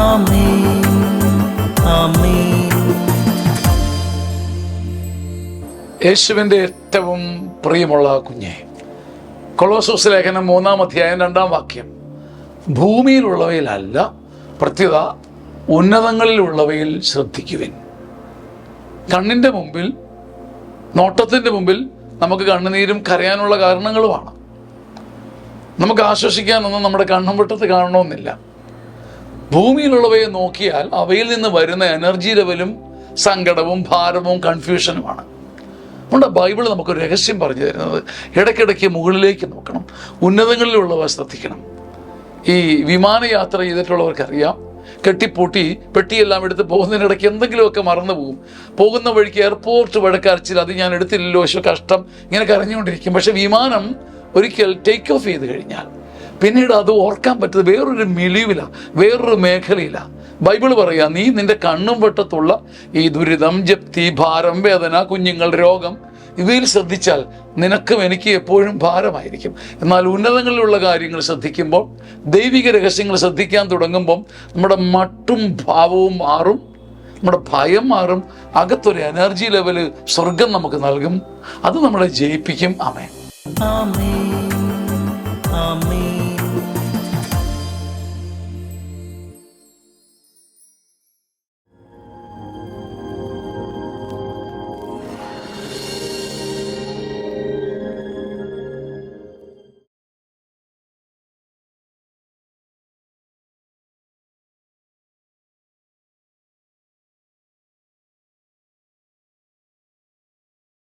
ആമേൻ, ആമേൻ. യേശുവിൻ്റെ ഏറ്റവും പ്രിയമുള്ള കുഞ്ഞെ, കൊളോസ്സോസ് ലേഖനം 3-ാം അധ്യായം 2-ാം വാക്യം, ഭൂമിയിലുള്ളവയിലല്ല പ്രത്യുത ഉന്നതങ്ങളിലുള്ളവയിൽ ശ്രദ്ധിക്കുവിൻ. കണ്ണിൻ്റെ മുമ്പിൽ, നോട്ടത്തിൻ്റെ മുമ്പിൽ നമുക്ക് കണ്ണുനീരും കരയാനുള്ള കാരണങ്ങളുമാണ്. നമുക്ക് ആശ്വസിക്കാനൊന്നും നമ്മുടെ കണ്ണും വെട്ടത്ത് കാണണമെന്നില്ല. ഭൂമിയിലുള്ളവയെ നോക്കിയാൽ അവയിൽ നിന്ന് വരുന്ന എനർജി ലെവലും സങ്കടവും ഭാരവും കൺഫ്യൂഷനുമാണ്. അതുകൊണ്ട് ബൈബിൾ നമുക്കൊരു രഹസ്യം പറഞ്ഞു തരുന്നത്, ഇടയ്ക്കിടയ്ക്ക് മുകളിലേക്ക് നോക്കണം, ഉന്നതങ്ങളിലുള്ളവ ശ്രദ്ധിക്കണം. ഈ വിമാനയാത്ര ചെയ്തിട്ടുള്ളവർക്കറിയാം, കെട്ടിപ്പൂട്ടി പെട്ടിയെല്ലാം എടുത്ത് പോകുന്നതിനിടയ്ക്ക് എന്തെങ്കിലുമൊക്കെ മറന്നു പോകും. പോകുന്ന വഴിക്ക് എയർപോർട്ട് വഴക്കരച്ചിൽ, അത് ഞാൻ എടുത്തില്ലല്ലോ, കഷ്ടം, ഇങ്ങനെ കരഞ്ഞുകൊണ്ടിരിക്കും. പക്ഷെ വിമാനം ഒരിക്കൽ ടേക്ക് ഓഫ് ചെയ്ത് കഴിഞ്ഞാൽ പിന്നീട് അത് ഓർക്കാൻ പറ്റുന്നത് വേറൊരു മിലിവിലാണ്, വേറൊരു മേഖലയിലാണ്. ബൈബിൾ പറയുക, നീ നിന്റെ കണ്ണും വെട്ടത്തുള്ള ഈ ദുരിതം, ജപ്തി, ഭാരം, വേദന, കുഞ്ഞുങ്ങൾ, രോഗം, ഇവയിൽ ശ്രദ്ധിച്ചാൽ നിനക്കും എനിക്ക് എപ്പോഴും ഭാരമായിരിക്കും. എന്നാൽ ഉന്നതങ്ങളിലുള്ള കാര്യങ്ങൾ ശ്രദ്ധിക്കുമ്പോൾ, ദൈവിക രഹസ്യങ്ങൾ ശ്രദ്ധിക്കാൻ തുടങ്ങുമ്പം നമ്മുടെ മട്ടും ഭാവവും മാറും, നമ്മുടെ ഭയം മാറും, അകത്തൊരു എനർജി ലെവല് സ്വർഗം നമുക്ക് നൽകും. അത് നമ്മളെ ജയിപ്പിക്കും. ആമേൻ, ആമേൻ, ആമേൻ.